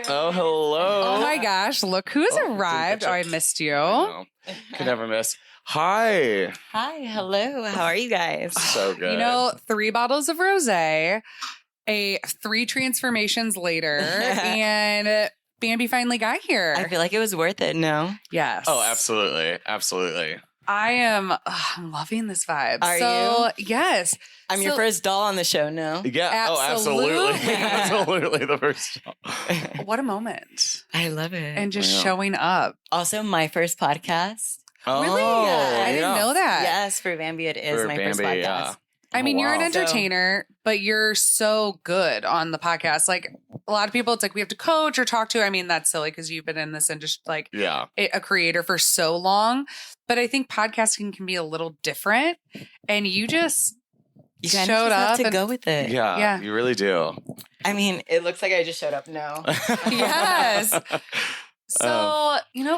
Oh, hello. Oh my gosh, look who's arrived. Oh, I missed you. Could never miss. Hi. Hi, hello. How are you guys? So good. You know, 3 bottles of rosé, 3 transformations later, and Bambi finally got here. I feel like it was worth it, no? Yes. Oh, absolutely. Absolutely. I'm loving this vibe. Are you? Yes. I'm your first doll on the show, no? Yeah. Absolutely. Oh, absolutely. Absolutely the first. What a moment. I love it. And just showing up. Also, my first podcast. Oh, Really? Yeah. I didn't know that. Yes, for Bambi, it is For my Bambi, first podcast. yeah. I mean, Oh, you're an wow. entertainer, but you're so good on the podcast. Like a lot of people, it's like we have to coach or talk to. I mean, that's silly because you've been in this industry, like Yeah. a creator for so long. But I think podcasting can be a little different. And you just You kind showed of just have up to and- go with it. Yeah. You really do. I mean, it looks like I just showed up. No. Yes. So,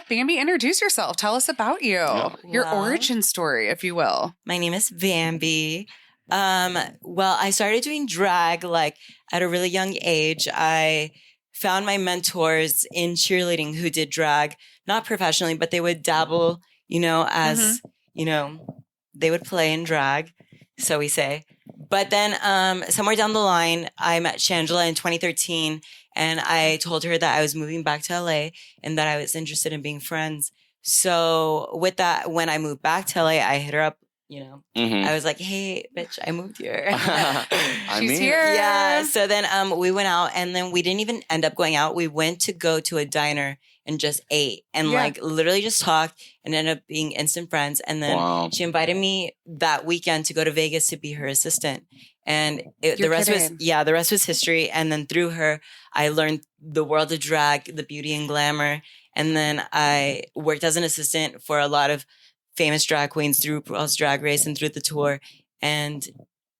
Bambi, introduce yourself. Tell us about you, your Well- origin story, if you will. My name is Bambi. Well, I started doing drag like at a really young age. I found my mentors in cheerleading who did drag, not professionally, but they would dabble, as, they would play in drag, so we say. But then somewhere down the line, I met Shangela in 2013, and I told her that I was moving back to LA and that I was interested in being friends. So with that, when I moved back to LA, I hit her up. Mhm. I was like, hey, bitch, I moved here. She's here. Yeah. So then we went out, and then we didn't even end up going out. We went to go to a diner and just ate and like literally just talked and ended up being instant friends. And then Wow. she invited me that weekend to go to Vegas to be her assistant. And the You're rest kidding. the rest was history. And then through her, I learned the world of drag, the beauty and glamour. And then I worked as an assistant for a lot of famous drag queens through RuPaul's Drag Race and through the tour. And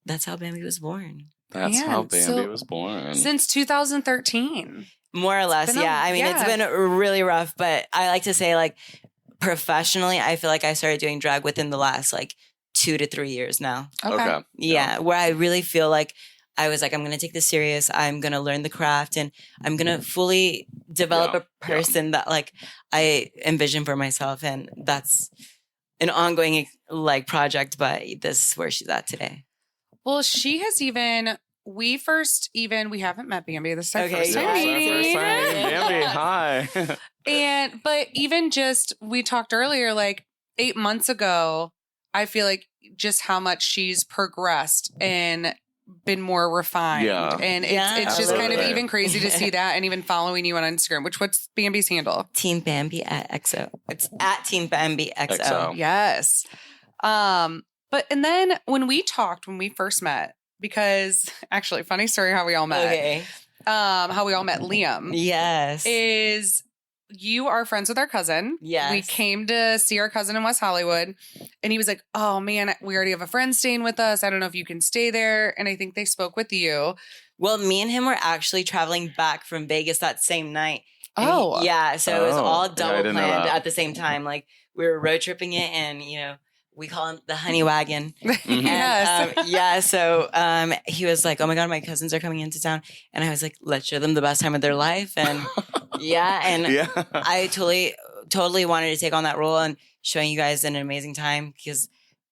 that's how Bambi was born. That's Man, how Bambi so was born. Since 2013. More or less, been yeah. I mean, it's been really rough, but I like to say, like, professionally, I feel like I started doing drag within the last, 2 to 3 years now. Okay. Yeah, where I really feel like I was like, I'm going to take this serious. I'm going to learn the craft, and I'm going to fully develop a person that, I envision for myself. And that's an ongoing, project, but this is where she's at today. Well, she has we haven't met Bambi. This is our Okay, first time meeting. First time. Bambi, hi. But even just, we talked earlier, 8 months ago, I feel like just how much she's progressed and been more refined. Yeah. And Yeah, it's just kind of absolutely. even crazy to see that, and even following you on Instagram, what's Bambi's handle? Team Bambi at XO. It's at Team Bambi XO. XO. Yes. And then when we first met, because actually, funny story how we all met. Okay. How we all met Liam. Yes. Is you are friends with our cousin. Yes. We came to see our cousin in West Hollywood, and he was like, oh man, we already have a friend staying with us. I don't know if you can stay there. And I think they spoke with you. Well, me and him were actually traveling back from Vegas that same night. And Oh. yeah. So it was all I double didn't know planned that. at the same time. Like, we were road tripping it, and, we call him the honey wagon. Yes. And, so he was like, oh my God, my cousins are coming into town. And I was like, let's show them the best time of their life. And Yeah. I totally wanted to take on that role and showing you guys an amazing time, because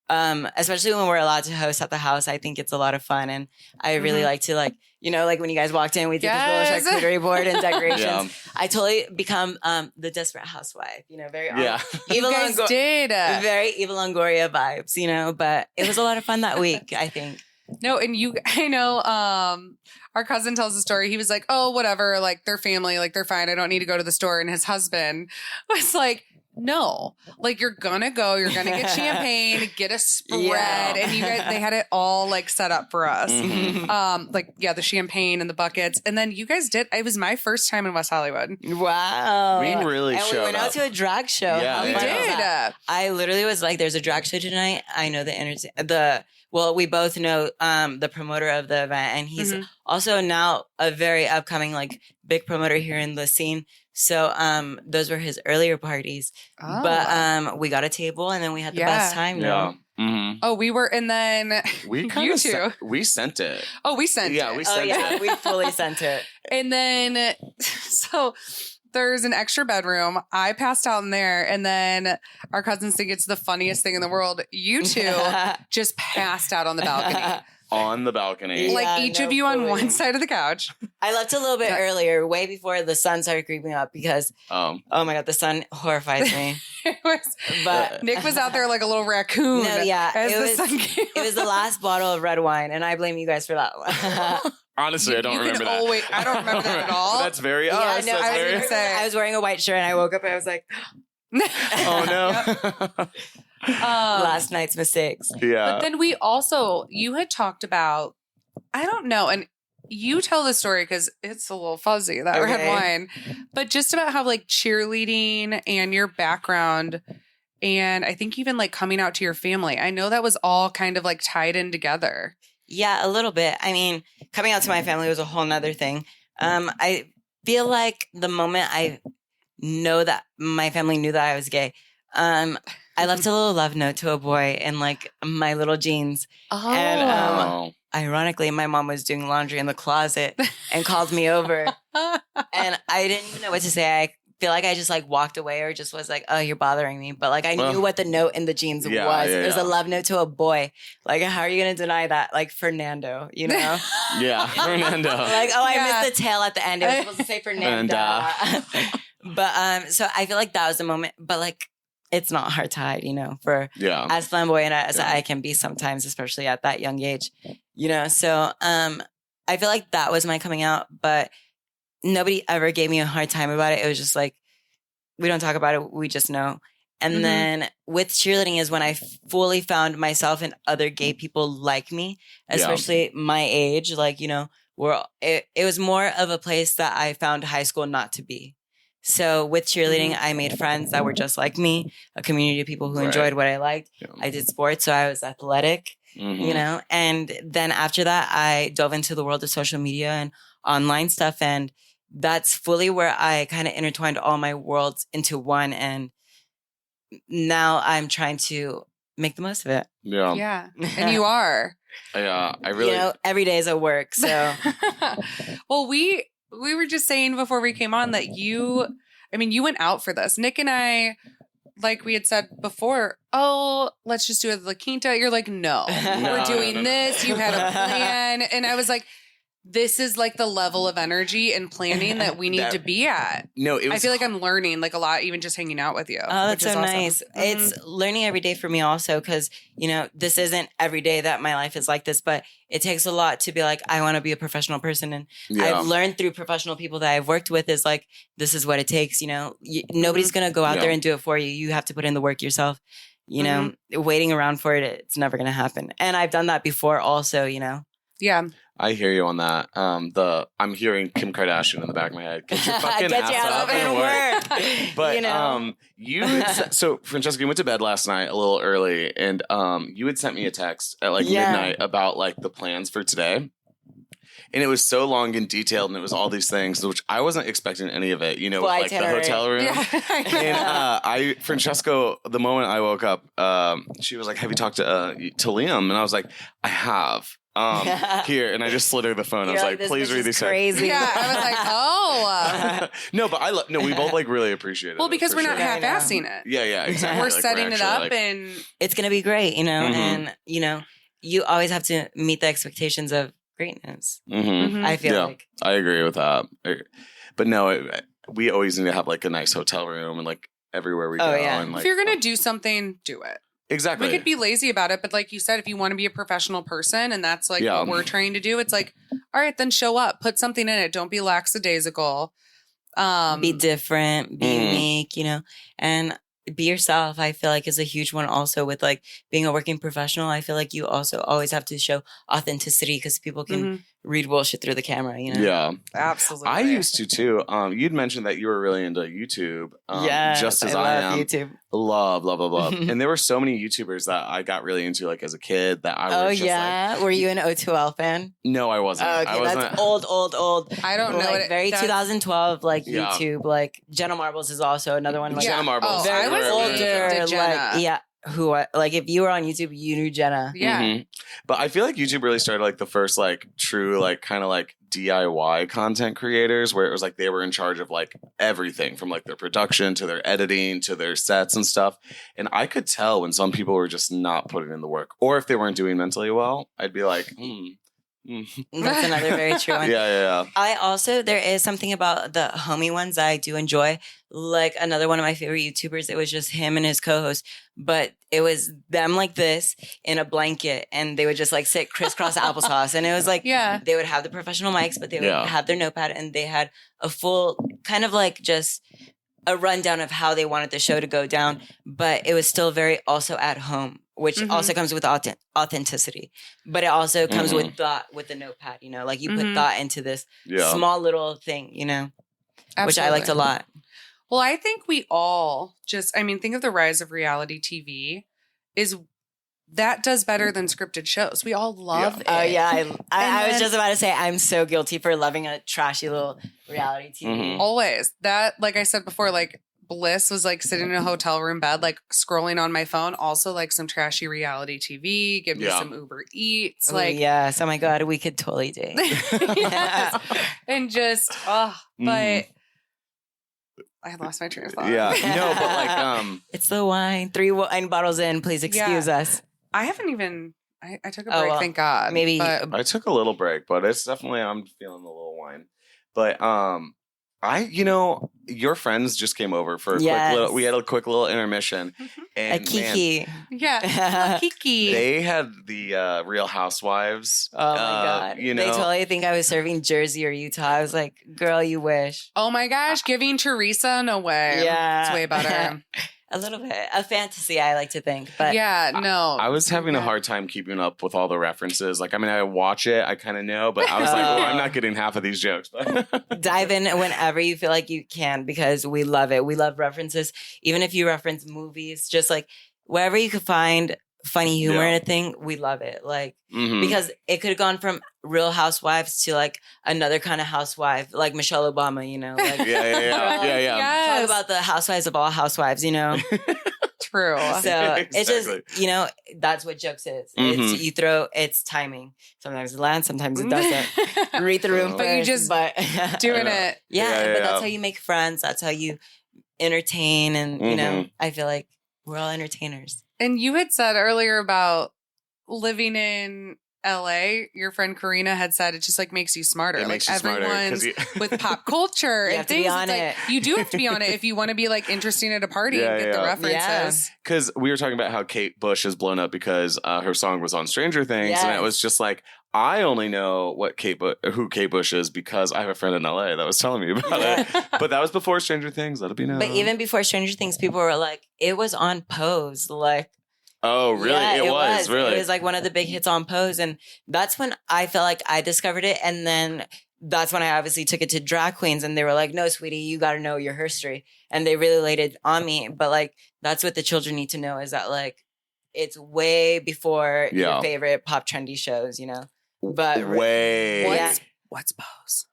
especially when we're allowed to host at the house, I think it's a lot of fun. And I really like to when you guys walked in, we did Yes. this little charcuterie board and decorations. Yeah. I totally become the desperate housewife, very Yeah. You guys did. very Eva Longoria vibes, but it was a lot of fun that week, I think. No, and I know, our cousin tells the story. He was like, oh, whatever. They're family. They're fine. I don't need to go to the store. And his husband was like, no, you're gonna go, you're gonna get champagne, get a spread. Yeah. And you guys, they had it all set up for us. Mhm. The champagne and the buckets. And then you guys did, it was my first time in West Hollywood. Wow. We really and we showed went out up. to a drag show. Yeah, How We yeah. fun was did. that? I literally was like, there's a drag show tonight. I know we both know the promoter of the event, and he's Mhm. also now a very upcoming big promoter here in the scene. So those were his earlier parties. Oh. But we got a table, and then we had the best time. Yeah. Mm-hmm. Oh, we were, and then We kind you of two. we sent it. Oh, we sent Yeah, it. we Oh sent yeah, it. we fully sent it. And then, so So there's an extra bedroom. I passed out in there, and then our cousins think it's the funniest thing in the world. You two just passed out on the balcony. On the balcony. Like each of you on one side of the couch. I left a little bit earlier, way before the sun started creeping up because, oh my God, the sun horrifies me. But Nick was out there like a little raccoon. No, yeah. It was the last bottle of red wine, and I blame you guys for that one. Honestly, I don't remember that. I don't remember that at all. That's very us. No, I was wearing a white shirt, and I woke up, and I was like, oh, no. Last night's mistakes. Yeah. But then you had talked about, I don't know, and you tell the story because it's a little fuzzy, that red wine, but just about how like cheerleading and your background, and I think even like coming out to your family. I know that was all kind of like tied in together. Yeah, a little bit. I mean, coming out to my family was a whole nother thing. I feel like the moment I know that my family knew that I was gay, I left a little love note to a boy in like my little jeans. Oh. And ironically, my mom was doing laundry in the closet and called me over. And I didn't even know what to say. I feel like I just like walked away or just was like, oh, you're bothering me. But like I knew what the note in the jeans was. It was a love note to a boy. Like, how are you going to deny that? Like Fernando, you know? Yeah, Fernando. Like, oh, I missed the tail at the end. It was supposed to say Fernando. But so I feel like that was the moment. But like, it's not hard to hide, you know, for as flamboyant as I can be sometimes, especially at that young age, you know? So I feel like that was my coming out, but nobody ever gave me a hard time about it. It was just like, we don't talk about it. We just know. And then with cheerleading is when I fully found myself and other gay people like me, especially my age. Like, you know, it was more of a place that I found high school not to be. So with cheerleading, I made friends that were just like me, a community of people who enjoyed what I liked. Yeah. I did sports, so I was athletic, you know. And then after that, I dove into the world of social media and online stuff. And that's fully where I kind of intertwined all my worlds into one. And now I'm trying to make the most of it. Yeah. Yeah. And you are. Yeah. I really... You know, every day is a work, so... Well, we were just saying before we came on that you went out for this. Nick and I, like we had said before, oh, let's just do it at La Quinta. You're like, no, we're doing this. You had a plan. And I was like, this is like the level of energy and planning that we need to be at. No, I feel like I'm learning like a lot, even just hanging out with you. Oh, that's so awesome. nice. It's learning every day for me also because, you know, this isn't every day that my life is like this, but it takes a lot to be like, I want to be a professional person. And I've learned through professional people that I've worked with is like, this is what it takes. You know, nobody's going to go out there and do it for you. You have to put in the work yourself. You know, waiting around for it, it's never going to happen. And I've done that before also, you know. Yeah. I hear you on that. I'm hearing Kim Kardashian in the back of my head. Get your fucking ass up and work. But you know. So Francesca, you went to bed last night a little early, and you had sent me a text at like midnight about like the plans for today. And it was so long and detailed, and it was all these things, which I wasn't expecting any of it. You know, like the hotel room. Yeah. And Francesca, the moment I woke up, she was like, "Have you talked to Liam?" And I was like, "I have." Here, and I just slid her the phone. I was like, "Please read these." Crazy. Yeah, I was like, "Oh." No, but we both like really appreciate it. Well, because we're not half-assing it. Yeah, exactly. We're setting it up, and it's gonna be great, you know. And you know, you always have to meet the expectations of greatness. I feel like I agree with that. But no, we always need to have like a nice hotel room and like everywhere we go. Yeah. And, like, if you're gonna do something, do it. Exactly. We could be lazy about it, but like you said, if you want to be a professional person and that's like what we're trying to do, it's like, all right, then show up, put something in it. Don't be lackadaisical. Be different, be unique, you know, and be yourself. I feel like is a huge one also with like being a working professional. I feel like you also always have to show authenticity because people can read bullshit through the camera, you know? Yeah. Absolutely. I used to too. You'd mentioned that you were really into YouTube. Just as I am. YouTube. Love. And there were so many YouTubers that I got really into like as a kid that I was just like... Were you an O2L fan? No, I wasn't. Okay, I wasn't. That's old. I don't know. Like, very 2012, like YouTube. Like Jenna Marbles is also another one. Like, Jenna Marbles. I was older. like, yeah. like if you were on YouTube, you knew Jenna. Yeah. Mm-hmm. But I feel like YouTube really started like the first like true like kind of like DIY content creators where it was like they were in charge of like everything from like their production to their editing to their sets and stuff. And I could tell when some people were just not putting in the work, or if they weren't doing mentally well, I'd be like, That's another very true one. Yeah. I also, there is something about the homie ones that I do enjoy. Like another one of my favorite YouTubers, it was just him and his co-host, but it was them like this in a blanket, and they would just like sit crisscross applesauce. And it was like, they would have the professional mics, but they would have their notepad, and they had a full kind of like just a rundown of how they wanted the show to go down, but it was still very also at home, which also comes with authenticity, but it also comes with thought with the notepad, you know, like you put thought into this small little thing, you know, which I liked a lot. Well, I think we all just, I mean, think of the rise of reality TV is that does better than scripted shows. We all love it. Oh, yeah. I was just about to say, I'm so guilty for loving a trashy little reality TV. Always. That, like I said before, like bliss was like sitting in a hotel room bed, like scrolling on my phone. Also, like some trashy reality TV. Give me some Uber Eats. Oh, like, yes. Oh, my God. We could totally date. Yes. And just, but I lost my train of thought. Yeah. No, but like, it's the wine. 3 wine bottles in. Please excuse us. I haven't even, I took a break, thank God. Maybe. I took a little break, but it's definitely, I'm feeling a little wine. But, your friends just came over for a quick little, we had a quick little intermission. And a Kiki. Kiki. They had the Real Housewives. Oh my God. You know, they totally think I was serving Jersey or Utah. I was like, girl, you wish. Oh my gosh, giving Teresa, no way. Yeah. It's way better. A little bit. A fantasy, I like to think. But no. I was having a hard time keeping up with all the references. Like, I mean, I watch it, I kind of know, but I was like, well, I'm not getting half of these jokes. Dive in whenever you feel like you can, because we love it. We love references. Even if you reference movies, just like wherever you could find funny humor in a thing, we love it. Like, because it could have gone from Real Housewives to like another kind of housewife, like Michelle Obama, you know? Like, Yes. Talk about the housewives of all housewives, you know? True. So it's just, you know, that's what jokes is. It's, you throw, it's timing. Sometimes it lands, sometimes it doesn't. Read the room but you just doing it. Yeah, but that's how you make friends. That's how you entertain. And, you know, I feel like we're all entertainers. And you had said earlier about living in LA, your friend Karina had said it just like makes you smarter. It makes you smarter with pop culture and things. On it. Like, you do have to be on it if you want to be like interesting at a party and get the references. Because we were talking about how Kate Bush has blown up because her song was on Stranger Things, and it was just like, I only know who Kate Bush is because I have a friend in LA that was telling me about it. But that was before Stranger Things. Let it be known. But even before Stranger Things, people were like, it was on Pose, like. Oh, really? Yeah, it was really. It was like one of the big hits on Pose. And that's when I felt like I discovered it. And then that's when I obviously took it to drag queens, and they were like, no, sweetie, you got to know your history. And they really laid it on me. But like, that's what the children need to know, is that like, it's way before your favorite pop trendy shows, you know? But what's Pose?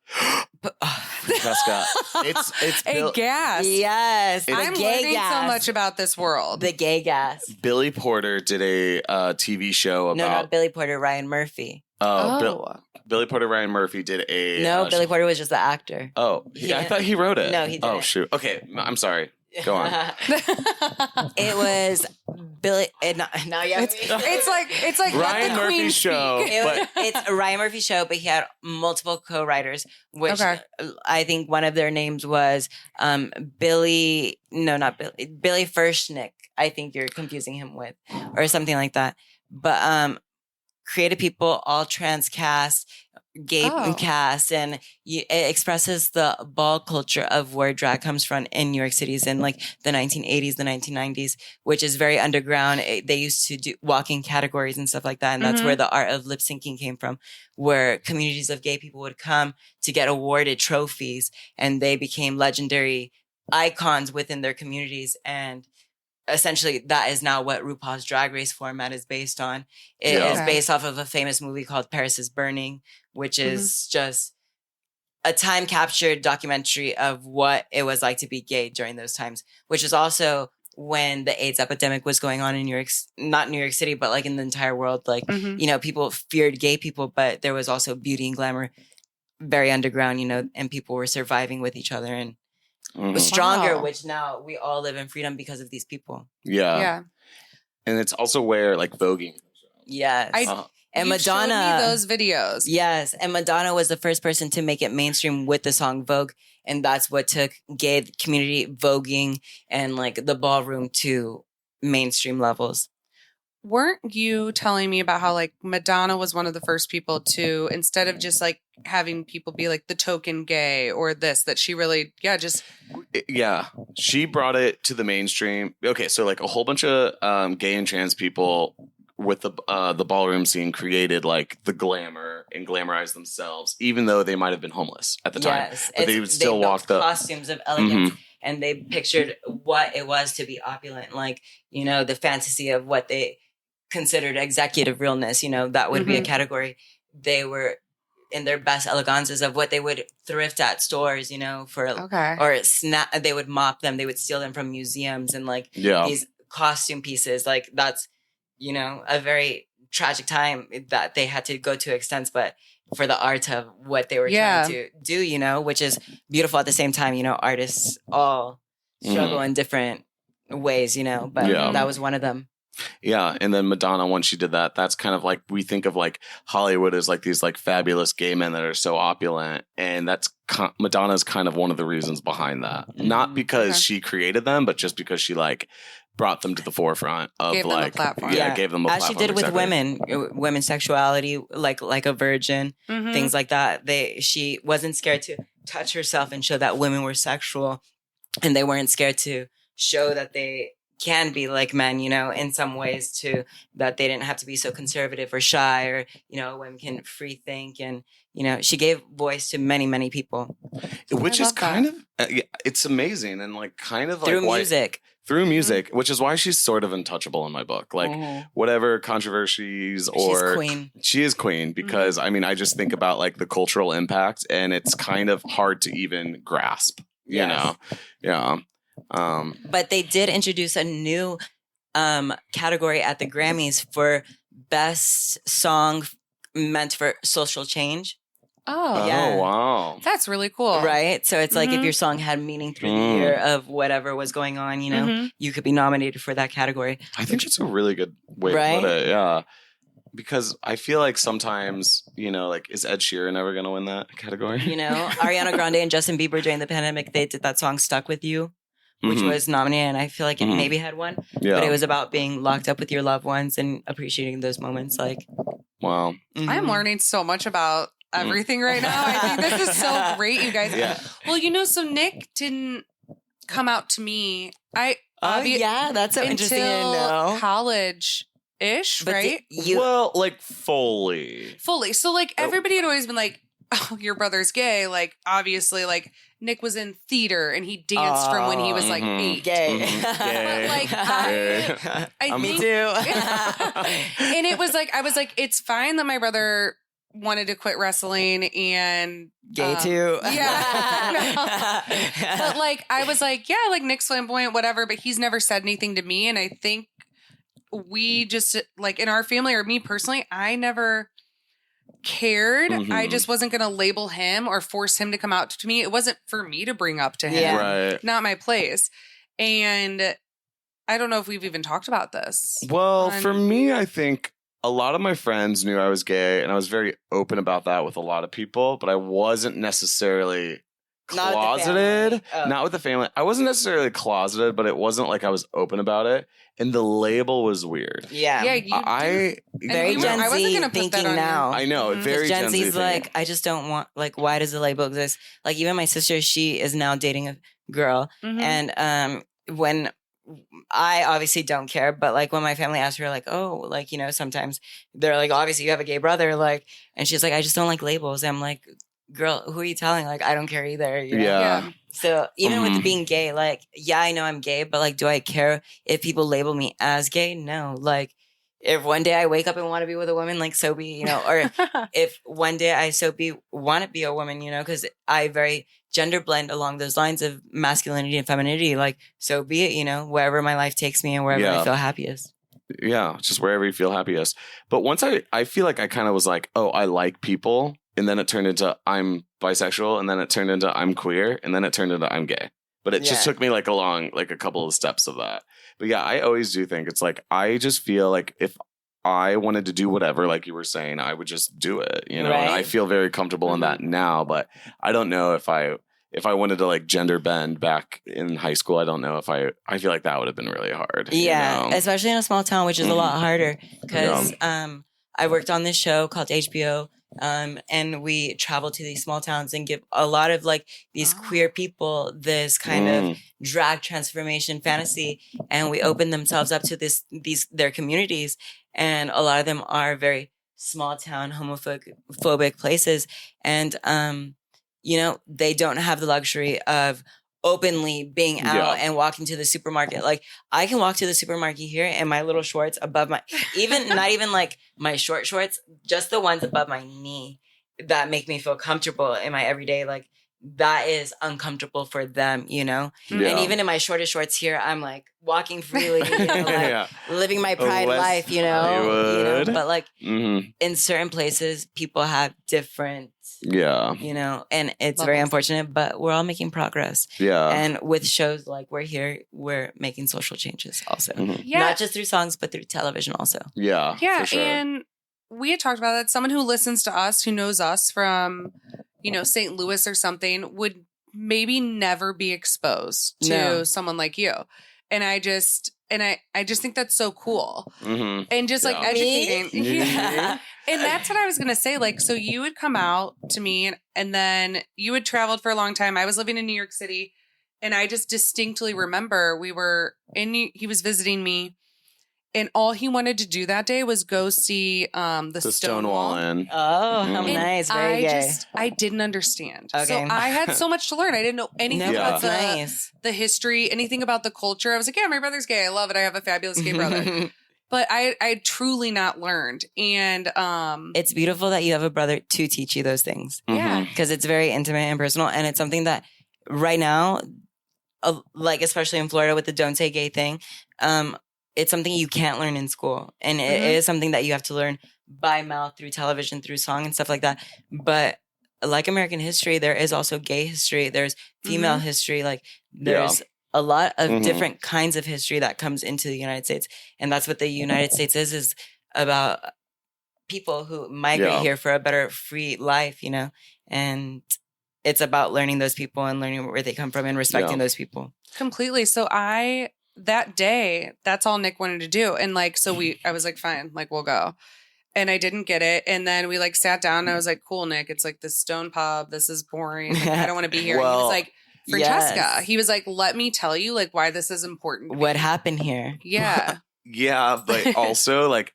Jessica, it's a gas. Yes, I'm learning so much about this world. The gay gas. Billy Porter did a TV show about. No, not Billy Porter. Ryan Murphy. Billy Porter. Ryan Murphy did a. No, Billy Porter was just the actor. Oh, I thought he wrote it. No, he didn't. Oh shoot. Okay, I'm sorry. Go on. It was Billy. Now you have it's like Ryan Murphy's show. It's a Ryan Murphy show, but he had multiple co-writers, which I think one of their names was Billy. No, not Billy. Billy Firstnick. I think you're confusing him with, or something like that. But creative people, all trans cast, gay cast, and it expresses the ball culture of where drag comes from in New York City's in like the 1980s, the 1990s, which is very underground. They used to do walking categories and stuff like that. And that's where the art of lip syncing came from, where communities of gay people would come to get awarded trophies, and they became legendary icons within their communities. And essentially, that is now what RuPaul's Drag Race format is based on. It is based off of a famous movie called Paris is Burning, which is just a time captured documentary of what it was like to be gay during those times, which is also when the AIDS epidemic was going on in not New York City, but like in the entire world. Like, you know, people feared gay people, but there was also beauty and glamour very underground, you know, and people were surviving with each other and was stronger, which now we all live in freedom because of these people. Yeah. And it's also where like voguing. Yes. And you Madonna showed me those videos. Yes. And Madonna was the first person to make it mainstream with the song Vogue. And that's what took gay community voguing and like the ballroom to mainstream levels. Weren't you telling me about how like Madonna was one of the first people to, instead of just like having people be like the token gay or this, that she really, she brought it to the mainstream. Okay, so like a whole bunch of gay and trans people with the ballroom scene created like the glamour and glamorized themselves, even though they might have been homeless at the time. But they would still walk the costumes of elegance, and they pictured what it was to be opulent, like, you know, the fantasy of what they considered executive realness. You know, that would be a category. They were in their best elegances of what they would thrift at stores, you know, or they would mop them, they would steal them from museums and like these costume pieces. Like that's, you know, a very tragic time that they had to go to extents, but for the art of what they were trying to do, you know, which is beautiful at the same time. You know, artists all struggle in different ways, you know, but that was one of them. Yeah, and then Madonna, once she did that, that's kind of like, we think of like Hollywood as like these like fabulous gay men that are so opulent, and that's Madonna's kind of one of the reasons behind that. Not because she created them, but just because she like brought them to the forefront of gave like them a platform. Gave them a as platform. She did with women's sexuality, like a virgin, things like that. She wasn't scared to touch herself and show that women were sexual, and they weren't scared to show that they can be like men, you know, in some ways too, that they didn't have to be so conservative or shy, or, you know, women can free think. And, you know, she gave voice to many, many people. Which is kind of, it's amazing. And like kind of like through music, which is why she's sort of untouchable in my book. Like whatever controversies or she is queen because I mean, I just think about like the cultural impact, and it's kind of hard to even grasp, you know? Yeah. But they did introduce a new category at the Grammys for best song meant for social change. Oh, yeah. Wow. That's really cool. Right? So it's like if your song had meaning through the year of whatever was going on, you know, you could be nominated for that category. I think it's a really good way to put it. Yeah. Because I feel like sometimes, you know, like, is Ed Sheeran ever going to win that category? You know, Ariana Grande and Justin Bieber during the pandemic, they did that song Stuck With You, which was nominated, and I feel like it maybe had won. Yeah. But it was about being locked up with your loved ones and appreciating those moments. Like, wow. I'm learning so much about everything right now. I think this is so great, you guys. Yeah. Well, you know, so Nick didn't come out to me. That's so interesting to know. College-ish, right? Well, like fully. So like everybody had always been like, oh, your brother's gay. Like obviously, like Nick was in theater and he danced from when he was like 8. Gay. But like I think, me too. And it was like, I was like, it's fine that my brother wanted to quit wrestling and gay too. Yeah. But like, I was like, yeah, like Nick's flamboyant, whatever, but he's never said anything to me. And I think we just like in our family, or me personally, I never cared. I just wasn't going to label him or force him to come out to me. It wasn't for me to bring up to him. Yeah. Right. Not my place. And I don't know if we've even talked about this. Well, for me, I think a lot of my friends knew I was gay, and I was very open about that with a lot of people, but I wasn't necessarily closeted. Not with the family. I wasn't necessarily closeted, but it wasn't like I was open about it. And the label was weird. Yeah. Very Gen Z thinking now. I know. Very Gen Z's like, I just don't want, like, why does the label exist? Like, even my sister, she is now dating a girl. And when I obviously don't care, but like when my family asks her, like, oh, like, you know, sometimes they're like, obviously you have a gay brother, like, and she's like, I just don't like labels. I'm like, girl, who are you telling? Like, I don't care either. You know? Yeah. So even with being gay, like, yeah, I know I'm gay, but like, do I care if people label me as gay? No. Like, if one day I wake up and want to be with a woman, like, so be, or if one day I want to be a woman, because I very gender blend along those lines of masculinity and femininity, like, so be it, wherever my life takes me and wherever I feel happiest. Yeah, just wherever you feel happiest. But once I feel like I kind of was like, oh, I like people. And then it turned into I'm bisexual. And then it turned into I'm queer. And then it turned into I'm gay. But it just took me like a couple of steps of that. But yeah, I always do think it's like, I just feel like if I wanted to do whatever, like you were saying, I would just do it, Right. And I feel very comfortable in that now. But I don't know if I wanted to like gender bend back in high school, I don't know if I feel like that would have been really hard. Yeah, especially in a small town, which is a lot harder because I worked on this show called HBO. And we travel to these small towns and give a lot of like these queer people this kind of drag transformation fantasy, and we open themselves up to their communities, and a lot of them are very small town homophobic places, and they don't have the luxury of openly being out and walking to the supermarket. Like, I can walk to the supermarket here in my little shorts above my, not even like my short shorts, just the ones above my knee that make me feel comfortable in my everyday. Like, that is uncomfortable for them, And even in my shortest shorts here, I'm like walking freely, living my pride life, But like in certain places, people have different, and it's very unfortunate, but we're all making progress. Yeah. And with shows like we're here, we're making social changes also. Not just through songs, but through television also. Yeah. For sure. And we had talked about that. Someone who listens to us, who knows us from, St. Louis or something, would maybe never be exposed to someone like you. And I just think that's so cool. And just like educating. Yeah. And that's what I was going to say. Like, so you would come out to me and then you had traveled for a long time. I was living in New York City, and I just distinctly remember he was visiting me, and all he wanted to do that day was go see the Stonewall Inn. Oh, how nice. Very gay. I didn't understand. Okay. So I had so much to learn. I didn't know anything about the history, anything about the culture. I was like, yeah, my brother's gay. I love it. I have a fabulous gay brother. But I truly not learned. And it's beautiful that you have a brother to teach you those things. Yeah. Because it's very intimate and personal. And it's something that right now, like especially in Florida with the Don't Say Gay thing, it's something you can't learn in school. And it is something that you have to learn by mouth, through television, through song and stuff like that. But like American history, there is also gay history. There's female history. Like there's a lot of different kinds of history that comes into the United States. And that's what the United States is about people who migrate here for a better free life, and it's about learning those people and learning where they come from and respecting those people. Completely. So that day, that's all Nick wanted to do. And like, so I was like, fine, like we'll go. And I didn't get it. And then we like sat down and I was like, cool, Nick, it's like this stone pub. This is boring. Like, I don't want to be here. Well, and he was like, Francesca, he was like, let me tell you like why this is important. What happened here? Yeah. Yeah. But also like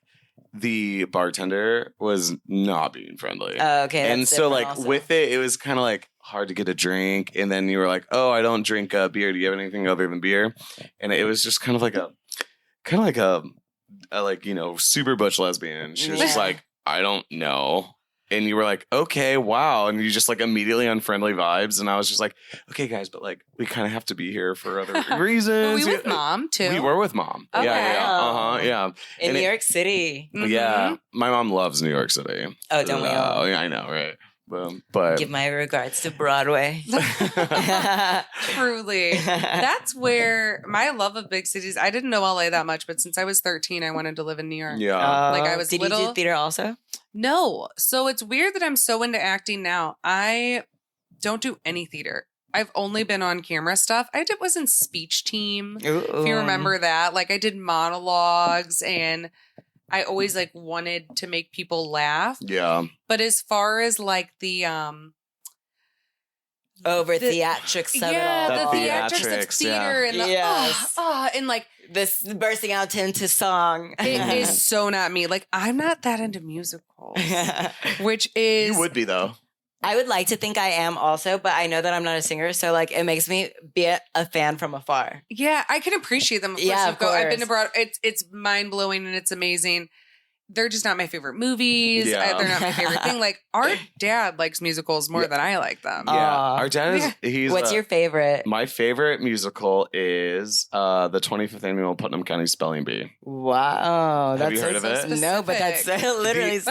the bartender was not being friendly. Okay. And so like also. With it was kind of like hard to get a drink. And then you were like, oh, I don't drink beer. Do you have anything other than beer? And it was just kind of like a super butch lesbian. She was just like, I don't know. And you were like, okay, wow. And you just like immediately unfriendly vibes. And I was just like, okay, guys, but like we kind of have to be here for other reasons. Were we with mom too? We were with mom. Okay. Yeah. In New York City. Yeah. My mom loves New York City. Oh, don't we all? Yeah, I know, right? But give my regards to Broadway. Truly. That's where my love of big cities, I didn't know LA that much, but since I was 13, I wanted to live in New York. Yeah. Like I was Did little. you do theater also? No. So it's weird that I'm so into acting now. I don't do any theater. I've only been on camera stuff. was in speech team. Ooh. If you remember that. Like I did monologues and I always like wanted to make people laugh. Yeah. But as far as like the theatrics of it all. The theatrics of theater and the and like this bursting out into song. It is so not me. Like I'm not that into musicals. Which is you would be though. I would like to think I am also, but I know that I'm not a singer. So like it makes me be a fan from afar. Yeah, I can appreciate them. Of course, Yeah, of course. I've been to Broadway. It's mind blowing and it's amazing. They're just not my favorite movies. Yeah. They're not my favorite thing. Like our dad likes musicals more than I like them. Yeah, our dad is. He's. What's your favorite? My favorite musical is the 25th annual Putnam County Spelling Bee. Wow, Have you so heard of it? No, but that's literally. It's.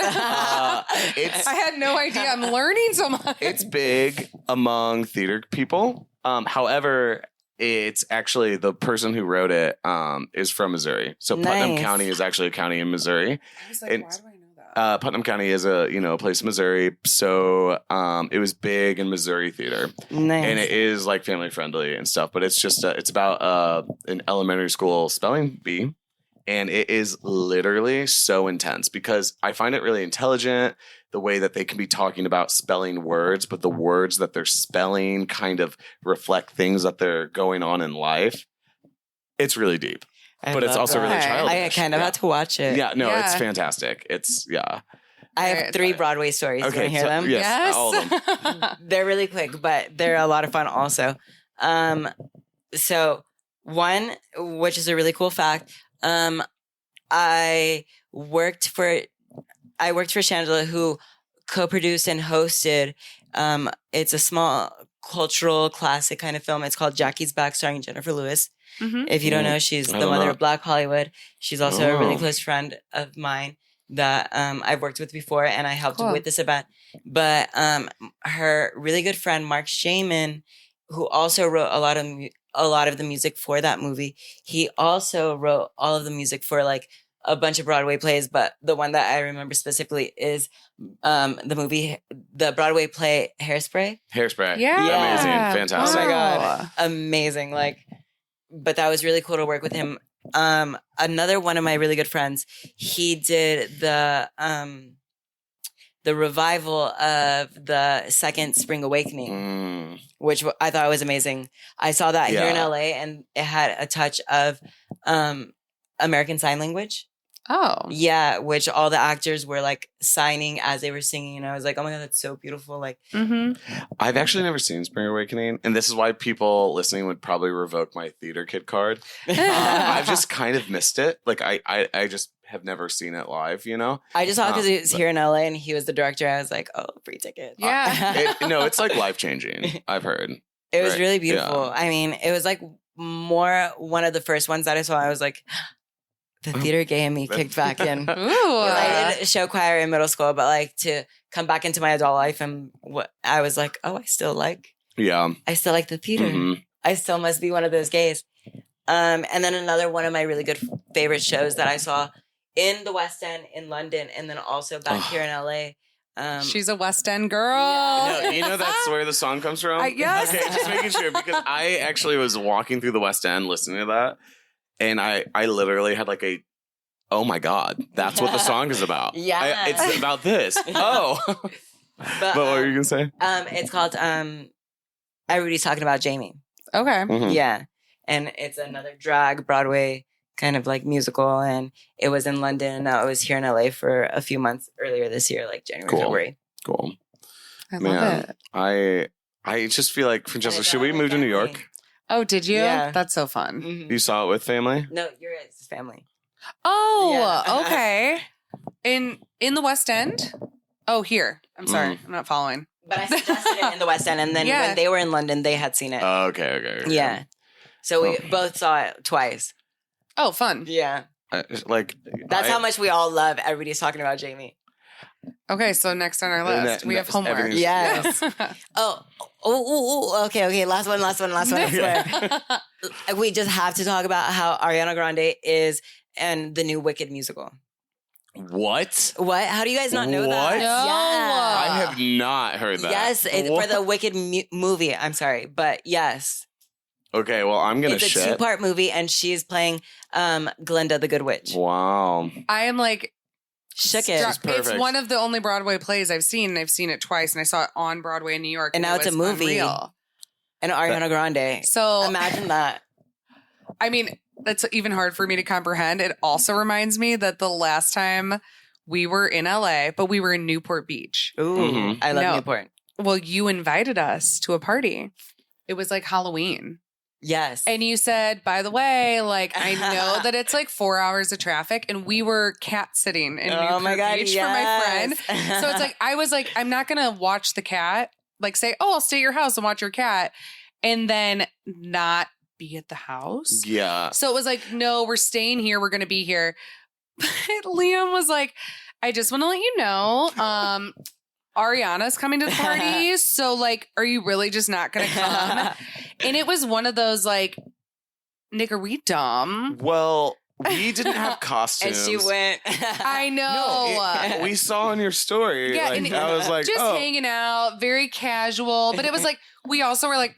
I had no idea. I'm learning so much. It's big among theater people. However, it's actually the person who wrote it is from Missouri. So Putnam Nice. County is actually a county in Missouri. I was like, And- why do I know that? Putnam County is a place in Missouri. So it was big in Missouri theater. Nice. And it is like family friendly and stuff, but it's just it's about an elementary school spelling bee, and it is literally so intense because I find it really intelligent the way that they can be talking about spelling words, but the words that they're spelling kind of reflect things that they're going on in life. It's really deep, but it's also really childish. I kind of had to watch it. Yeah, no, it's Yeah. fantastic. It's I have Alright, 3 Broadway stories. Do you want to hear so- them? Yes, all of them. They're really quick, but they're a lot of fun also. So one, which is a really cool fact, I worked for Shangela, who co-produced and hosted. It's a small cultural classic kind of film. It's called Jackie's Back, starring Jennifer Lewis. Mhm. If you don't know, she's I the don't mother know. of Black Hollywood. She's also a really Oh. close friend of mine that I've worked with before, and I helped Cool. with this event. But her really good friend Mark Shaman, who also wrote a lot of the music for that movie, he also wrote all of the music for like a bunch of Broadway plays. But the one that I remember specifically is the Broadway play Hairspray. Hairspray. Yeah. Amazing. Fantastic. Oh my God. Wow. Amazing. But that was really cool to work with him. Another one of my really good friends, he did the revival of the second Spring Awakening, which I thought was amazing. I saw that here in Yeah. LA, and it had a touch of American Sign Language. Oh. Yeah, which all the actors were like signing as they were singing, and I was like, "Oh my God, that's so beautiful!" Like, Mm-hmm. I've actually never seen Spring Awakening, and this is why people listening would probably revoke my theater kid card. I've just kind of missed it. Like I just have never seen it live. You know, I just saw because he was but- here in LA and he was the director. I was like, "Oh, free ticket!" Yeah. it's like life changing. I've heard. It was Right, really beautiful. yeah. I mean, it was like more one of the first ones that I saw. I was like, the theater gay in me kicked back in. Ooh. 'Cause I did show choir in middle school, but like to come back into my adult life and what I was like, oh, I still like the theater. Mhm. I still must be one of those gays. And then another one of my really good favorite shows that I saw in the West End in London, and then also back here in LA. She's a West End girl. Yeah. No, you know that's where the song comes from? Yes. Okay, just making sure because I actually was walking through the West End listening to that, and I literally had like oh my God, that's what the song is about. Yeah. It's about this. Oh. But what were you gonna say? It's called Everybody's Talking About Jamie. Okay. Mhm. Yeah. And it's another drag Broadway kind of like musical. And it was in London. And now it was here in LA for a few months earlier this year, like January, Cool. February. Cool. I love Man, it. I just feel like Francesca, And should we it's move to New family. York? Oh, did you? Yeah. That's so fun. Mhm. You saw it with family? No, you're his family. Oh, Yeah. okay. In the West End? Oh, here. I'm sorry. I'm not following. But I suggested it in the West End. And then Yeah. when they were in London, they had seen it. Okay. Yeah. So we Oh. both saw it twice. Oh, fun. Yeah. That's I- how much we all love Everybody's Talking About Jamie. Okay, so next on our list, we have homework. everything's- Yes. Okay. Last one, I swear. We just have to talk about how Ariana Grande is and the new Wicked musical. What? What? How do you guys not know What? that? No. Yeah. I have not heard that. Yes, it's for the Wicked movie. I'm sorry, but yes. Okay, well, I'm gonna It's a shit. 2-part movie, and she's playing Glinda the Good Witch. Wow. I am like Shook it. struck. It's perfect. one of the only Broadway plays I've seen, and I've seen it twice, and I saw it on Broadway in New York. And now it it's a was movie. unreal. And Ariana Grande. So Imagine that. I mean, that's even hard for me to comprehend. It also reminds me that the last time we were in LA, but we were in Newport Beach. Ooh, Mhm. I love No. Newport. well, you invited us to a party. It was like Halloween. Yes. And you said, by the way, like, I know that it's like 4 hours of traffic, and we were cat sitting in Newport Beach for my friend. So it's like, I was like, I'm not going to watch the cat, like say, oh, I'll stay at your house and watch your cat, and then not be at the house. Yeah. So it was like, no, we're staying here. We're going to be here. But Liam was like, I just want to let you know, Ariana's coming to the party. So like, are you really just not going to come? And it was one of those like, Nick, are we dumb? Well, we didn't have costumes. And she went. I know. We saw on your story. Yeah, like, and I was like, just hanging out, very casual. But it was like, we also were like,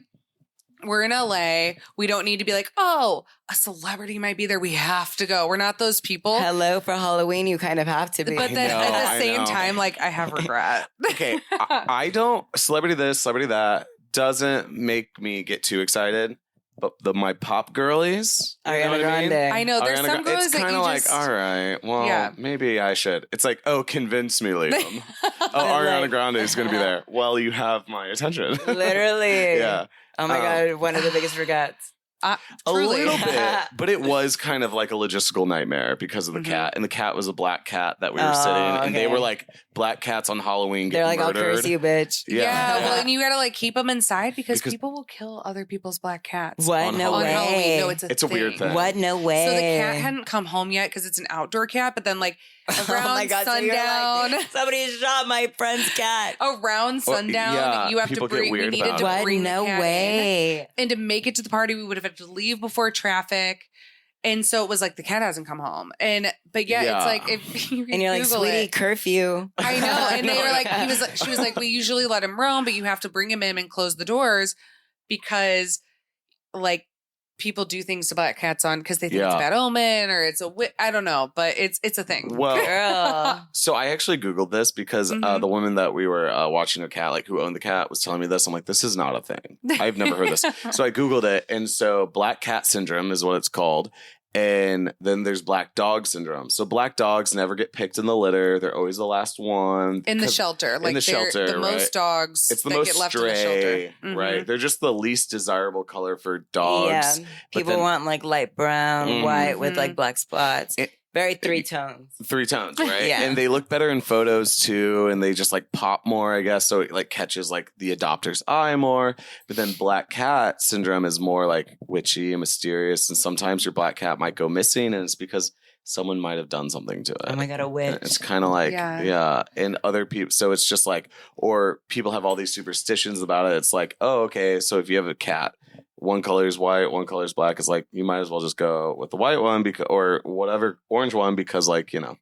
we're in LA. We don't need to be like, oh, a celebrity might be there. We have to go. We're not those people. Hello, for Halloween, you kind of have to be. But then know, at the I same know. time, like, I have regret. Okay, I don't, celebrity this, celebrity that doesn't make me get too excited. But my pop girlies, you know Ariana what I mean? Grande. I know there's some girls it's that kind you of like, just, all right, well, Yeah. maybe I should. It's like, oh, convince me, Liam. Oh, Like- Ariana Grande is going to be there. Well, you have my attention. Literally. Yeah. Oh my God, one of the biggest regrets. A truly. little bit, but it was kind of like a logistical nightmare because of the Mhm. cat, and the cat was a black cat that we were Oh, sitting, and they okay. were like, black cats on Halloween get They're like, murdered. I'll curse you, bitch. Yeah, well, and you got to like keep them inside because Because- people will kill other people's black cats. What? On No On way. Halloween. No, it's a weird thing. What? No way. So the cat hadn't come home yet because it's an outdoor cat, but then like around Oh my God, so you're sundown, like, somebody shot my friend's cat. around Well, sundown, yeah, you have to people get bring. We weird needed about to it. What? bring No the cat in. way. And to make it to the party, we would have had to leave before traffic. And so it was like the cat hasn't come home. But yeah, Yeah. it's like if you And you're like, Google sweetie, it, curfew. I know. And they No. were like, she was like, we usually let him roam, but you have to bring him in and close the doors because like people do things to black cats on because they think it's a Yeah. bad omen or it's I don't know, but it's a thing. Well, Girl. so I actually Googled this because Mhm. the woman that we were watching a cat, like who owned the cat, was telling me this. I'm like, this is not a thing. I've never heard this. So I Googled it. And so black cat syndrome is what it's called. And then there's black dog syndrome. So black dogs never get picked in the litter. They're always the last one. in the 'Cause shelter, like the shelter, the most right? dogs It's the that most get left in the shelter, stray, Mhm. right? They're just the least desirable color for dogs. Yeah. People then- want like light brown, Mhm. white with like black spots. It- Very three tones. 3 tones, right? Yeah. And they look better in photos too, and they just like pop more, I guess. So it like catches like the adopter's eye more. But then black cat syndrome is more like witchy and mysterious, and sometimes your black cat might go missing, and it's because someone might have done something to it. Oh my God, a And witch. it's kind of like, Yeah. yeah. And other people, so it's just like, or people have all these superstitions about it. It's like, oh, okay. So if you have a cat, one color is white, one color is black. It's like, you might as well just go with the white one because, or whatever, orange one, because like, you know,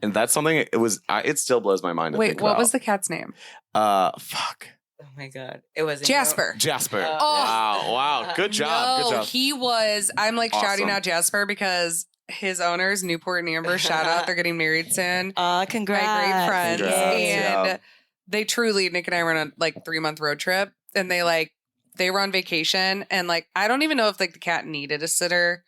and that's something it still blows my mind. To Wait, think what about. was the cat's name? Fuck. Oh my God. It was Jasper. Jasper. Oh. Wow. Good job. No, Good job. he was. I'm like shouting Awesome. out Jasper because his owners, Newport and Amber, shout out. They're getting married soon. Congrats. My great friends, Congrats, and yeah. they truly, Nick and I were on a like 3-month road trip, and they were on vacation, and like I don't even know if like the cat needed a sitter.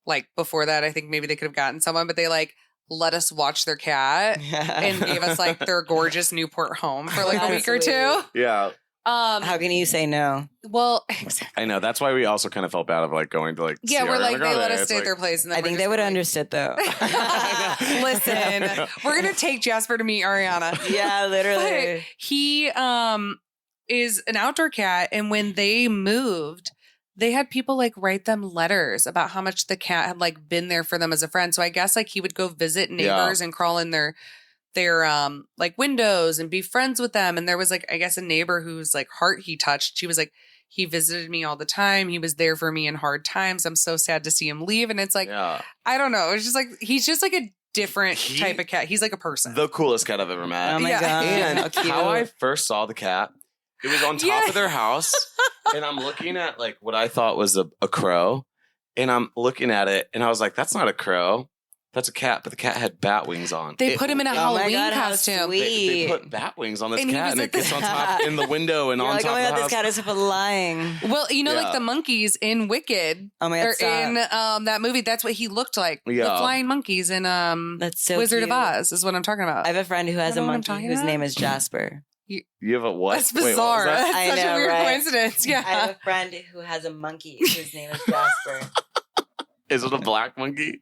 Like before that, I think maybe they could have gotten someone, but they like let us watch their cat and gave us like their gorgeous Newport home for like a That's week or two. Yeah. How can you say no? Well, exactly. I know. That's why we also kind of felt bad of like going to like, Yeah, see we're Ariana like they Grande. let us It's stay at like- their place, and then I think we're they just would have like, understood though. Listen, we're gonna take Jasper to meet Ariana. Yeah, But literally. he is an outdoor cat, and when they moved, they had people like write them letters about how much the cat had like been there for them as a friend. So I guess like he would go visit neighbors and crawl in their like windows and be friends with them. And there was like I guess a neighbor whose like heart he touched. She was like, he visited me all the time. He was there for me in hard times. I'm so sad to see him leave. And it's like, yeah. I don't know. It's just like he's just like a different He- type of cat. He's like a person. The coolest cat I've ever met. Oh my Yeah. God. And How cute. how I first saw the cat, it was on top Yeah. of their house, and I'm looking at like what I thought was a crow, and I'm looking at it, and I was like, "That's not a crow, that's a cat." But the cat had bat wings on. They put him in a Oh my Halloween God, how costume. sweet. They put bat wings on this And he cat, was and at it gets the- on top in the window and You're on like, top oh my of God, the this house. cat is lying. Well, you know, Yeah. like the monkeys in Wicked, Oh my God, or stop. in that movie, that's what he looked like. The Yeah. flying monkeys in That's so Wizard cute. of Oz is what I'm talking about. I have a friend who has You a know what I'm monkey talking whose about? name is Jasper. You have a what? That's Wait, what was bizarre. that? That's I such know, a weird right? coincidence. Yeah. I have a friend who has a monkey whose name is Jasper. Is it a black monkey?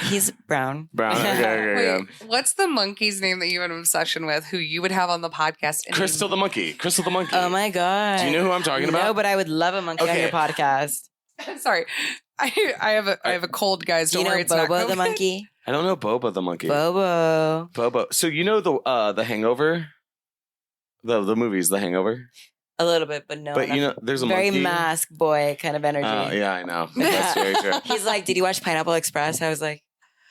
He's brown. Brown. Okay, Wait, what's the monkey's name that you have an obsession with? Who you would have on the podcast? And Crystal the monkey. Crystal the monkey. Oh my god! Do you know who I'm talking about? No, but I would love a monkey on Okay. your podcast. I'm sorry, I have a cold, guys. Do Don't you know worry, it's not Bobo the COVID. monkey? I don't know Boba the monkey. Bobo. Bobo. So you know the Hangover? The movies, The Hangover? A little bit, but no. But you know, there's a very monkey. mask boy kind of energy. Yeah, I know. That's very true. He's like, "Did you watch Pineapple Express?" I was like,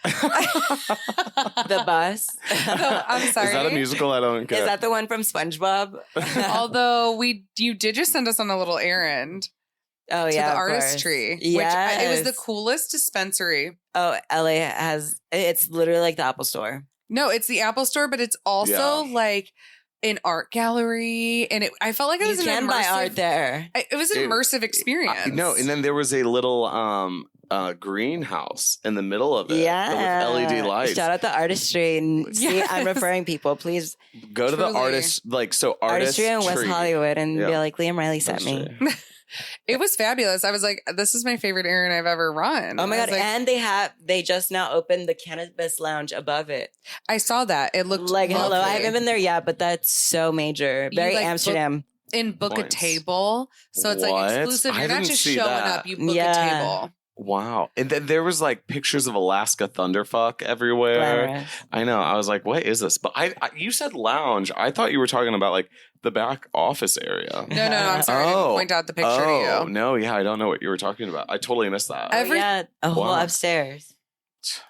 "The bus." I'm sorry. Is that a musical? I don't get. Is that the one from SpongeBob? Although you did just send us on a little errand Oh to yeah, the of artistry, course. which it was the Yes. coolest dispensary. Oh, LA has. It's literally like the Apple Store. No, it's the Apple Store, but it's also like an art gallery, and I felt like it was You an can immersive. buy art there. It was an immersive experience. No, and then there was a little greenhouse in the middle of it. Yeah, With LED lights. Shout out the artistry. And see, Yes. I'm referring people. Please, Go to the Truly. artist, artistry in West Hollywood, and Yeah. be like, Liam Riley sent me. It was fabulous. I was like, this is my favorite errand I've ever run. Oh my I was god! like, And they just now opened the cannabis lounge above it. I saw that. It looked Like, hello, I lovely. haven't been there yet, but that's so major. You, Very like, Amsterdam. And book Points. a table. So it's What? like exclusive. I You're not didn't just see showing that. up, you book Yeah. a table. Wow. And then there was like pictures of Alaska Thunderfuck everywhere. Glamorous. I know. I was like, what is this? But I you said lounge. I thought you were talking about like the back office area. No, I'm sorry. I Oh. didn't point out the picture to you. No, yeah, I don't know what you were talking about. I totally missed that. Every- Oh, yeah, a whole Wow. upstairs.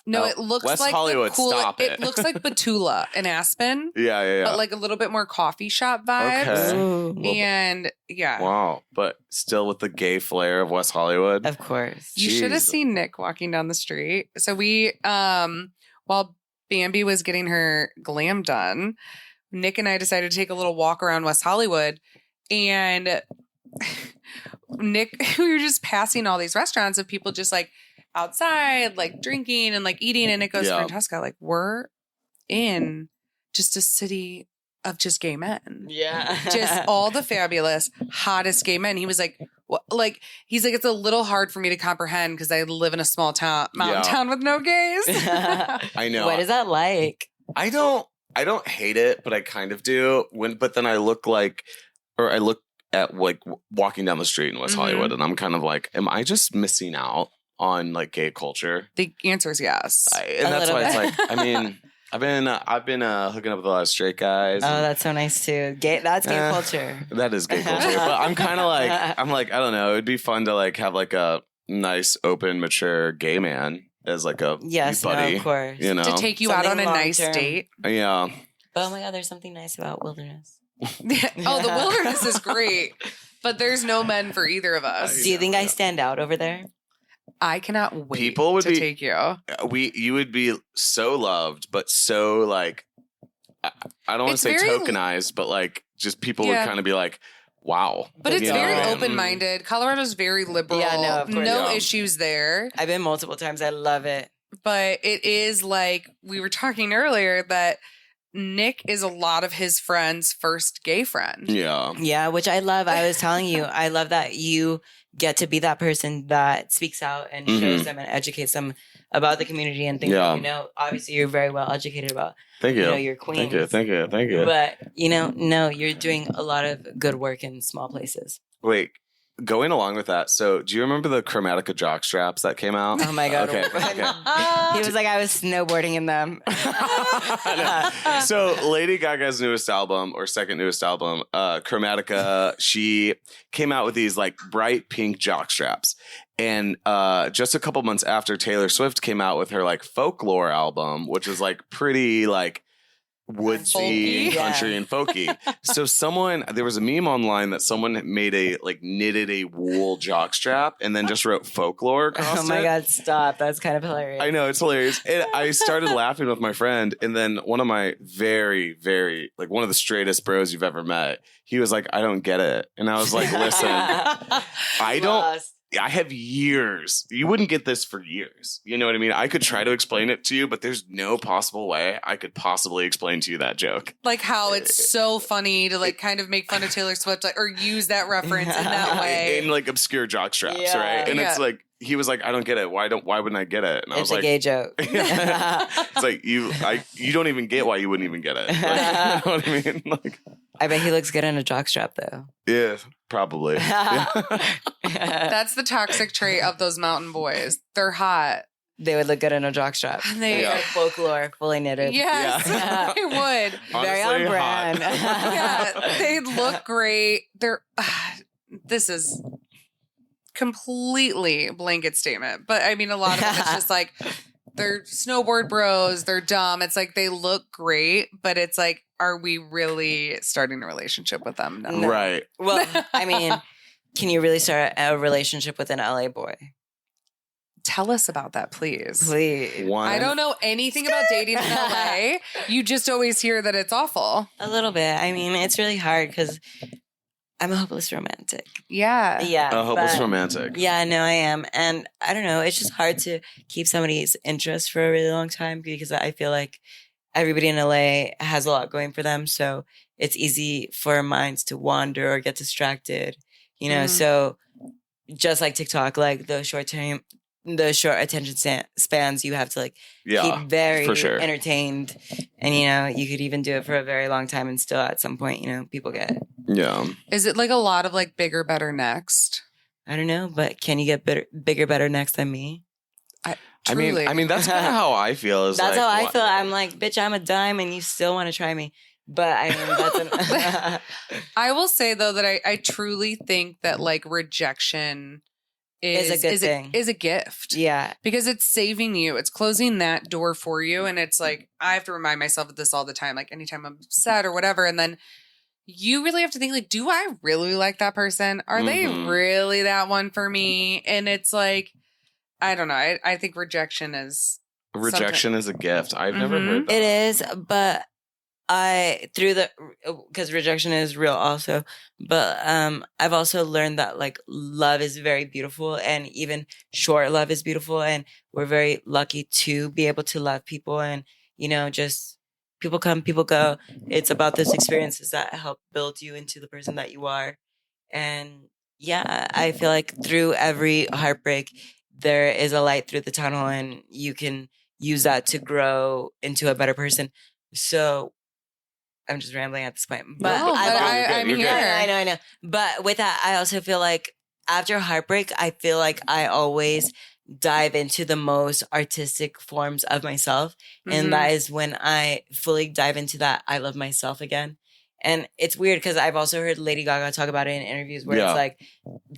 No, Oh, it looks West like Hollywood, the cool. stop It it. looks like Batula in Aspen, yeah. but like a little bit more coffee shop vibes. Okay. Ooh, And yeah, Wow. But still with the gay flair of West Hollywood. of course. you should have Jeez. seen Nick walking down the street. So we, while Bambi was getting her glam done, Nick and I decided to take a little walk around West Hollywood, and Nick, we were just passing all these restaurants of people just like outside, like drinking and like eating. And it goes, Yeah. Francesca, like we're in just a city of just gay men. Yeah. Just all the fabulous, hottest gay men. He was like, what? Like, he's like, it's a little hard for me to comprehend because I live in a small town, mountain Yeah. town with no gays. I know. What is that like? I don't hate it, but I kind of do. But then I look at like walking down the street in West Mhm. Hollywood, and I'm kind of like, am I just missing out on like gay culture? The answer is yes. And A that's little why it's bit. like, I mean, I've been hooking up with a lot of straight guys. Oh, and that's so nice too. Gay. That's gay Eh. culture. that is gay culture. But I'm kind of like, I don't know. It'd be fun to like have like a nice, open, mature gay man as like a Yes, no, buddy. of course. You know, to take you out on Something a nice long-term. date. yeah. But oh my god, there's something nice about wilderness. Oh, the wilderness is great, but there's no men for either of us. Do you think Yeah. I stand out over there? I cannot wait People would to be- take you. You would be so loved, but so like I don't want to It's say very- tokenized, but like just people Yeah. would kind of be like, wow. But it's You very know? open-minded. Colorado's very liberal. Yeah, no, of course. No Yeah. issues there. I've been multiple times. I love it. But it is like we were talking earlier that Nick is a lot of his friends' first gay friend. Yeah. Yeah, which I love. I was telling you, I love that you get to be that person that speaks out and shows Mhm. them and educates them about the community and things Yeah. that you know. Obviously, you're very well educated about. Thank You you. know, your queens. Thank you. But no, you're doing a lot of good work in small places. Wait, going along with that, so do you remember the Chromatica jock straps that came out? Oh my god! Okay. He was like, I was snowboarding in them. So Lady Gaga's newest album or second newest album, Chromatica, she came out with these like bright pink jock straps. And just a couple months after Taylor Swift came out with her like folklore album, which is like pretty like woodsy Folky. country and folky. So there was a meme online that someone made knitted a wool jock strap and then just wrote folklore across Oh my it. god! Stop. That's kind of hilarious. I know, it's hilarious. And I started laughing with my friend, and then one of my very, very like one of the straightest bros you've ever met, he was like, I don't get it. And I was like, listen, I don't I have years. You wouldn't get this for years. You know what I mean? I could try to explain it to you, but there's no possible way I could possibly explain to you that joke. Like how it's so funny to like kind of make fun of Taylor Swift, like, or use that reference in that way. In like obscure jock straps, right? And it's like, he was like, I don't get it. Why wouldn't I get it? And I was like, it's a gay joke. It's like, you don't even get why you wouldn't even get it. Like, you know what I mean? Like, I bet he looks good in a jockstrap, though. Yeah, probably. That's the toxic trait of those mountain boys. They're hot. They would look good in a jockstrap. They like folklore, fully knitted. Yes, they would. Honestly, very on brand. Yeah, they look great. They're. This is completely blanket statement, but I mean, a lot of them, it's just like they're snowboard bros. They're dumb. It's like they look great, but it's like, are we really starting a relationship with them? No. Right. Well, I mean, can you really start a relationship with an LA boy? Tell us about that, please. Please. I don't know anything about dating in LA. You just always hear that it's awful. A little bit. I mean, it's really hard because I'm a hopeless romantic. Yeah. Yeah. A hopeless romantic. Yeah, no, I am. And I don't know. It's just hard to keep somebody's interest for a really long time because I feel like everybody in LA has a lot going for them. So it's easy for minds to wander or get distracted, you know? So just like TikTok, like the short attention spans, you have to like keep very entertained. And, you know, you could even do it for a very long time and still at some point, you know, people get it. Yeah. Is it like a lot of like bigger, better next? I don't know, but can you get bigger, better next than me? I mean, that's kind of how I feel. Is that's like, how I feel. I'm like, bitch, I'm a dime and you still want to try me. But I mean, that's I will say though that I truly think that like rejection is a good thing. Is a gift. Yeah. Because it's saving you. It's closing that door for you. And it's like, I have to remind myself of this all the time. Like anytime I'm upset or whatever. And then you really have to think like, do I really like that person? Are they really that one for me? And it's like, I don't know. I think rejection is a gift. I've never heard that. It is, but because rejection is real also, but I've also learned that like love is very beautiful and even short love is beautiful. And we're very lucky to be able to love people and, you know, just people come, people go. It's about those experiences that help build you into the person that you are. And yeah, I feel like through every heartbreak, there is a light through the tunnel and you can use that to grow into a better person. So I'm just rambling at this point. But I'm here. I know. But with that, I also feel like after heartbreak, I feel like I always dive into the most artistic forms of myself. And that is when I fully dive into that, I love myself again. And it's weird because I've also heard Lady Gaga talk about it in interviews where it's like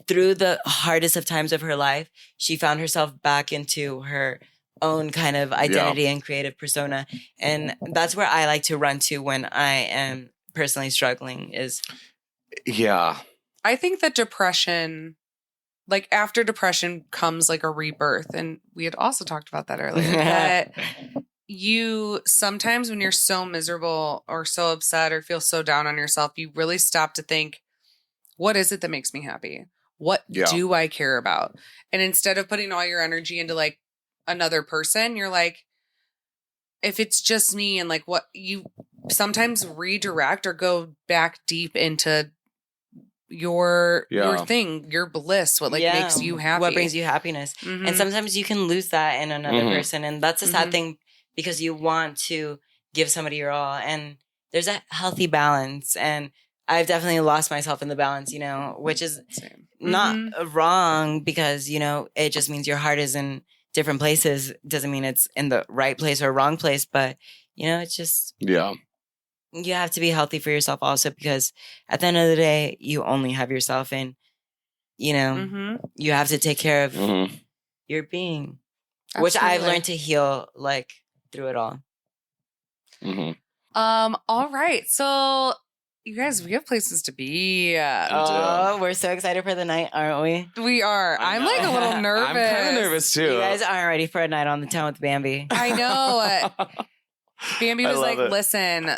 through the hardest of times of her life, she found herself back into her own kind of identity and creative persona. And that's where I like to run to when I am personally struggling is. Yeah. I think that depression, like after depression comes like a rebirth. And we had also talked about that earlier. That you sometimes when you're so miserable or so upset or feel so down on yourself, you really stop to think, what is it that makes me happy? What do I care about? And instead of putting all your energy into like another person, you're like, if it's just me and like what you sometimes redirect or go back deep into your thing, your bliss, what like makes you happy. What brings you happiness. And sometimes you can lose that in another person. And that's a sad thing because you want to give somebody your all. And there's a healthy balance. And I've definitely lost myself in the balance, you know, which is not wrong because, you know, it just means your heart is in different places. Doesn't mean it's in the right place or wrong place. But, you know, it's just... Yeah. You have to be healthy for yourself also because at the end of the day, you only have yourself and, you know, you have to take care of your being, which I've learned to heal like through it all. All right. So you guys, we have places to be. Oh, we're so excited for the night, aren't we? We are. I'm like a little nervous. I'm kind of nervous too. You guys aren't ready for a night on the town with Bambi. I know. Bambi was like, listen,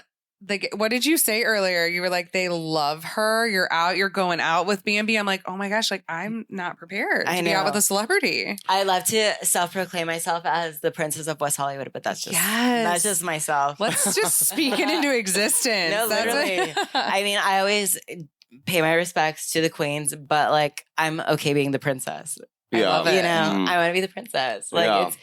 what did you say earlier? You were like, they love her. You're going out with Bambi. I'm like, oh my gosh, like I'm not prepared to be out with a celebrity. I love to self-proclaim myself as the princess of West Hollywood, but that's just myself. Let's just speak it into existence. No, literally. I mean, I always pay my respects to the queens, but like I'm okay being the princess. I love it. You know, I want to be the princess. Like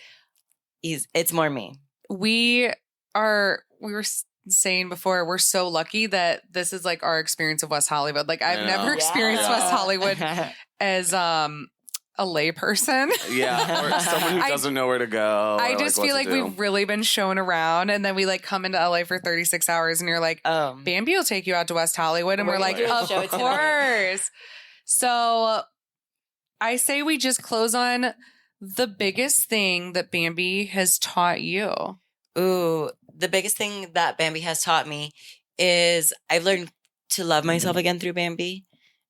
it's more me. We were saying before, we're so lucky that this is like our experience of West Hollywood. Like I've never experienced West Hollywood as a layperson. Or someone who doesn't know where to go. I just feel like we've really been shown around, and then we like come into LA for 36 hours and you're like, Bambi will take you out to West Hollywood, and we're like, of course. So I say we just close on the biggest thing that Bambi has taught you. Ooh, the biggest thing that Bambi has taught me is I've learned to love myself again through Bambi.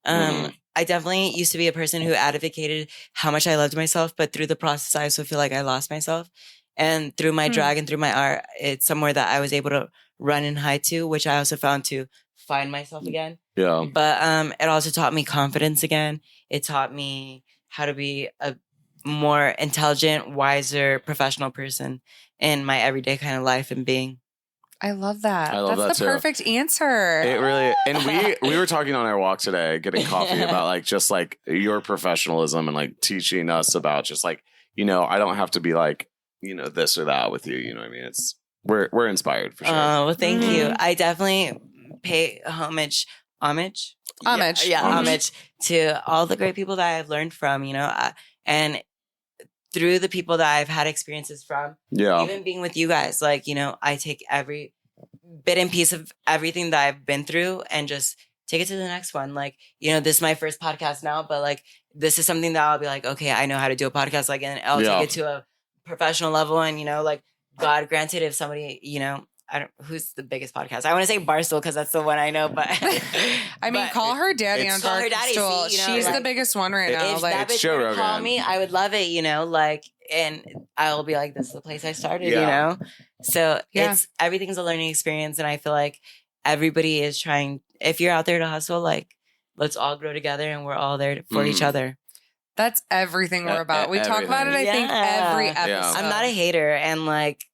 I definitely used to be a person who advocated how much I loved myself, but through the process, I also feel like I lost myself. And through my drag and through my art, it's somewhere that I was able to run and hide to, which I also found to find myself again. Yeah. But it also taught me confidence again. It taught me how to be a more intelligent, wiser, professional person in my everyday kind of life and being. I love that. I love That's that the too. perfect answer. It really, and we were talking on our walk today, getting coffee about like just like your professionalism and like teaching us about just like, you know, I don't have to be like, you know, this or that with you. You know what I mean? It's we're inspired for sure. Oh, well, thank you. I definitely pay homage to all the great people that I've learned from, you know, and through the people that I've had experiences from, even being with you guys, like, you know, I take every bit and piece of everything that I've been through and just take it to the next one. Like, you know, this is my first podcast now, but like, this is something that I'll be like, okay, I know how to do a podcast. Like, and I'll take it to a professional level. And, you know, like, God granted, if somebody, you know, who's the biggest podcast? I want to say Barstool because that's the one I know, but I mean, call her daddy on Barstool. See, you know, she's like, the biggest one right now. If like, that bitch were to call me, I would love it, you know, like, and I'll be like, this is the place I started, you know? So it's, everything's a learning experience. And I feel like everybody is trying, if you're out there to hustle, like, let's all grow together and we're all there for each other. That's everything we're about. We talk about it, I think, every episode. I'm not a hater. And like,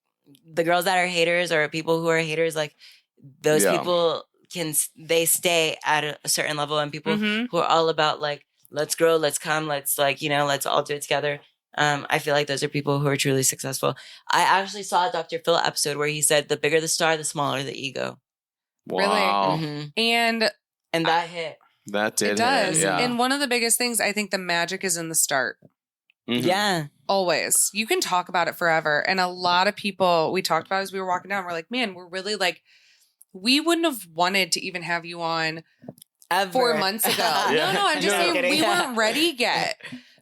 the girls that are haters or people who are haters, like those people they stay at a certain level, and people who are all about like, let's grow, let's come, let's like, you know, let's all do it together. I feel like those are people who are truly successful. I actually saw a Dr. Phil episode where he said, the bigger the star, the smaller the ego. Wow. Really? And that hit. That did. It does. Yeah. And one of the biggest things, I think the magic is in the start. Yeah. Always. You can talk about it forever. And a lot of people we talked about as we were walking down, we're like, man, we're really like, we wouldn't have wanted to even have you on Ever. 4 months ago. No, I'm just saying we weren't ready yet.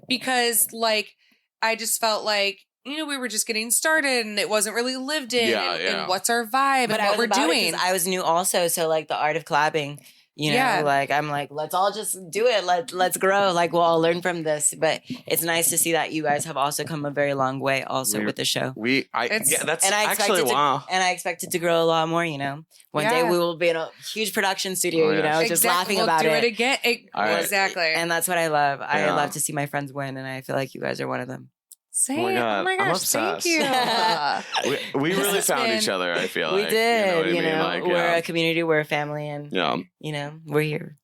Because like, I just felt like, you know, we were just getting started and it wasn't really lived in. And what's our vibe and what we're doing. I was new also. So like the art of collabing, you know, like I'm like, let's all just do it. Let's grow. Like we'll all learn from this. But it's nice to see that you guys have also come a very long way also with the show. That's actually wow. And I expect it to grow a lot more, you know. One day we will be in a huge production studio, you know, just laughing about it. We'll do it again. Exactly. And that's what I love. I love to see my friends win. And I feel like you guys are one of them. Same. Oh my gosh, thank you. we really found each other, I feel like. We did. You know, like, we're a community, we're a family, and, you know, we're here.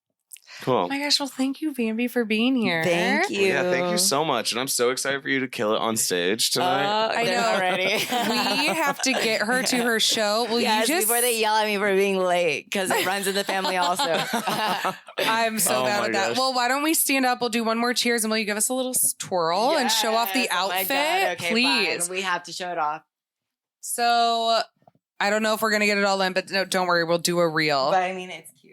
Cool. Oh my gosh, well, thank you, Bambi, for being here. Thank you. Yeah, thank you so much. And I'm so excited for you to kill it on stage tonight. I know already. We have to get her to her show. Will you just... before they yell at me for being late, because it runs in the family also. I'm so bad at that. Well, why don't we stand up? We'll do one more cheers, and will you give us a little twirl and show off the outfit? Okay, please. Fine. We have to show it off. So, I don't know if we're going to get it all in, but no, don't worry. We'll do a reel. But I mean, it's cute.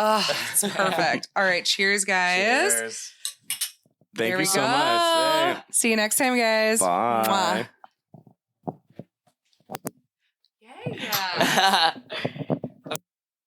Oh, it's perfect. All right. Cheers, guys. Cheers. Thank you so much. Hey. See you next time, guys. Bye. Yeah.